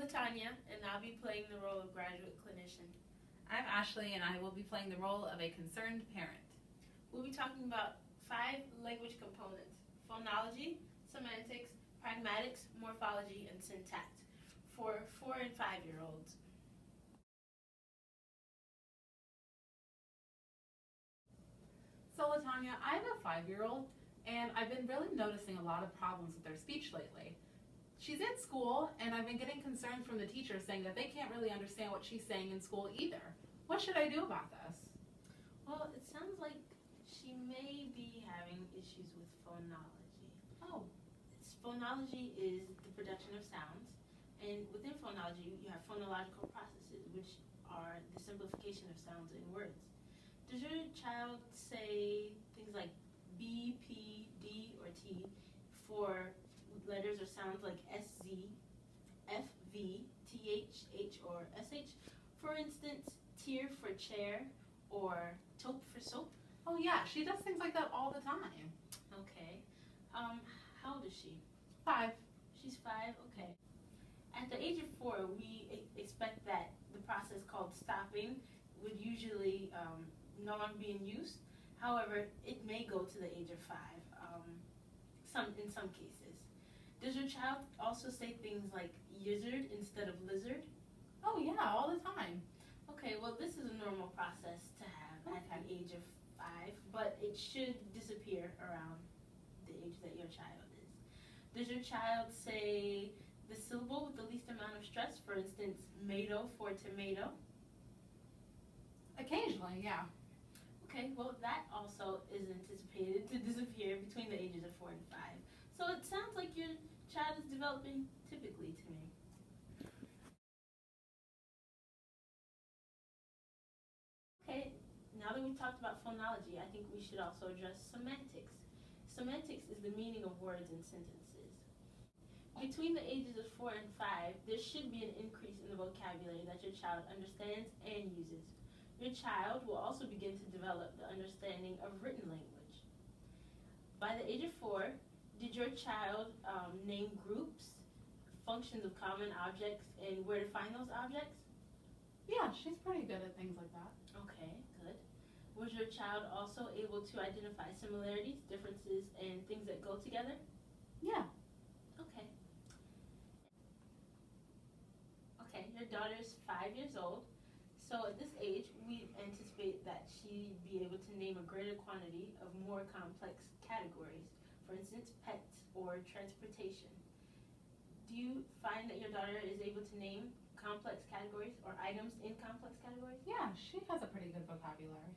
Latanya, and I'll be playing the role of graduate clinician. I'm Ashley, and I will be playing the role of a concerned parent. We'll be talking about 5 language components: phonology, semantics, pragmatics, morphology, and syntax for 4 and 5-year-olds. So Latanya, I have a 5-year-old, and I've been really noticing a lot of problems with their speech lately. She's in school, and I've been getting concerns from the teachers saying that they can't really understand what she's saying in school either. What should I do about this? Well, it sounds like she may be having issues with phonology. Oh. Phonology is the production of sounds, and within phonology you have phonological processes, which are the simplification of sounds in words. Does your child say things like B, P, D, or T for letters or sounds like SZ, FV, TH, H, or SH? For instance, tear for chair or taupe for soap? Oh yeah, she does things like that all the time. Okay. How old is she? 5. She's 5? Okay. At the age of 4, we expect that the process called stopping would usually no longer be in use. However, it may go to the age of 5 in some cases. Does your child also say things like yizzard instead of lizard? Oh yeah, all the time. Okay, well this is a normal process to have at the age of 5, but it should disappear around the age that your child is. Does your child say the syllable with the least amount of stress, for instance, mato for tomato? Occasionally, yeah. Okay, well that also is anticipated to disappear between the ages of 4 and 5. So it sounds like your child is developing typically to me. Okay, now that we've talked about phonology, I think we should also address semantics. Semantics is the meaning of words and sentences. Between the ages of 4 and 5, there should be an increase in the vocabulary that your child understands and uses. Your child will also begin to develop the understanding of written language. By the age of 4, did your child name groups, functions of common objects, and where to find those objects? Yeah, she's pretty good at things like that. Okay, good. Was your child also able to identify similarities, differences, and things that go together? Yeah. Okay. Okay, your daughter's 5 years old. So at this age, we anticipate that she'd be able to name a greater quantity of more complex categories. For instance, pets or transportation. Do you find that your daughter is able to name complex categories or items in complex categories? Yeah, she has a pretty good vocabulary.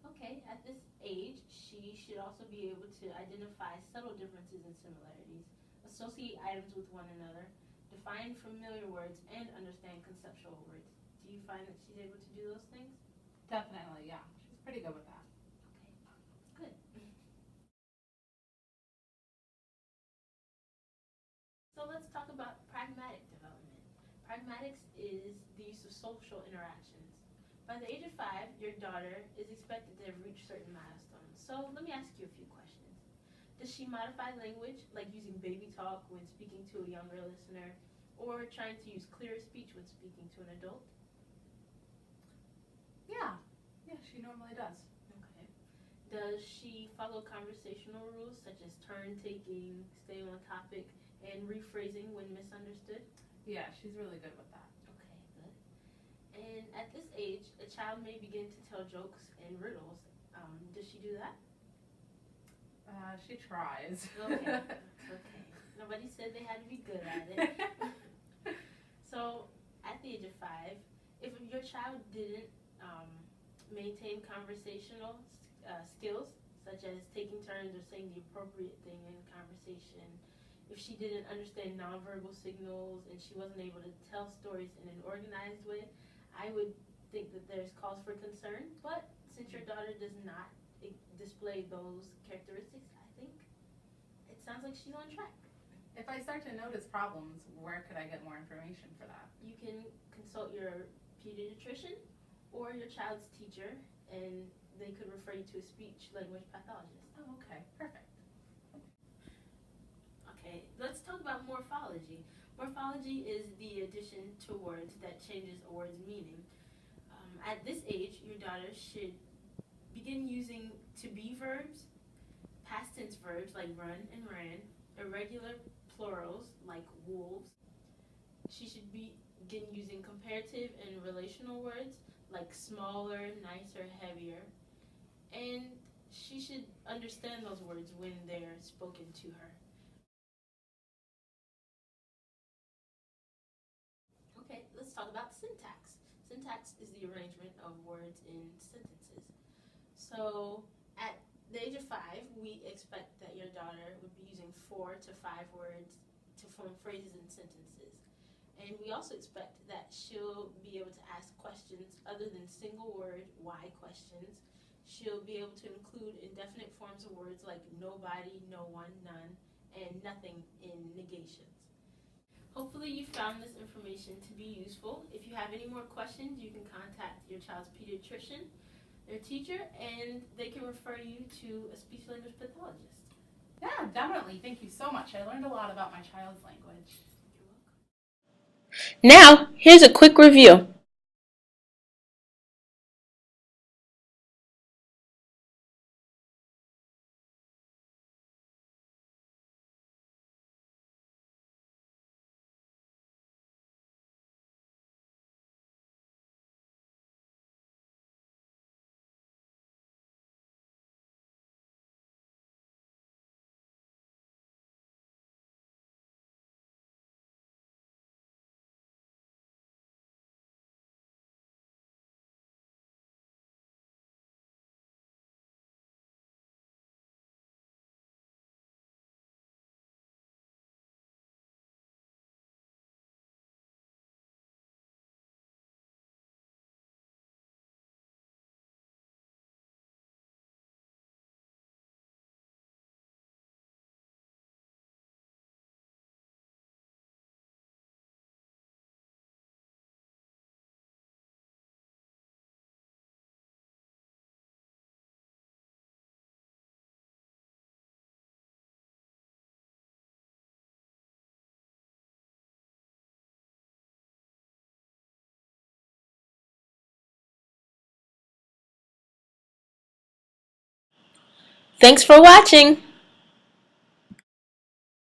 Okay, at this age, she should also be able to identify subtle differences and similarities, associate items with one another, define familiar words, and understand conceptual words. Do you find that she's able to do those things? Definitely, yeah. She's pretty good with that. Okay, good. So let's talk about pragmatic development. Pragmatics is the use of social interactions. By the age of 5, your daughter is expected to have reached certain milestones. So let me ask you a few questions. Does she modify language, like using baby talk when speaking to a younger listener, or trying to use clear speech when speaking to an adult? Yeah. Yeah, she normally does. Okay. Does she follow conversational rules such as turn taking, staying on topic, and rephrasing when misunderstood? Yeah, she's really good with that. Okay, good. And at this age, a child may begin to tell jokes and riddles. Does she do that? She tries. Okay, okay. Nobody said they had to be good at it. So, at the age of 5, if your child didn't maintain conversational skills, such as taking turns or saying the appropriate thing in conversation, if she didn't understand nonverbal signals and she wasn't able to tell stories in an organized way, I would think that there's cause for concern. But since your daughter does not display those characteristics, I think it sounds like she's on track. If I start to notice problems, where could I get more information for that? You can consult your pediatrician or your child's teacher, and they could refer you to a speech language pathologist. Oh, okay. Perfect. Okay, let's talk about morphology. Morphology is the addition to words that changes a word's meaning. At this age, your daughter should begin using to be verbs, past tense verbs like run and ran, irregular plurals like wolves. She should begin using comparative and relational words like smaller, nicer, heavier. And she should understand those words when they're spoken to her. Okay, let's talk about syntax. Syntax is the arrangement of words in sentences. So at the age of 5, we expect that your daughter would be using 4 to 5 words to form phrases and sentences. And we also expect that she'll be able to ask questions other than single word why questions. She'll be able to include indefinite forms of words like nobody, no one, none, and nothing in negations. Hopefully you found this information to be useful. If you have any more questions, you can contact your child's pediatrician, their teacher, and they can refer you to a speech language pathologist. Yeah, definitely. Thank you so much. I learned a lot about my child's language. You're welcome. Now, here's a quick review. Thanks for watching.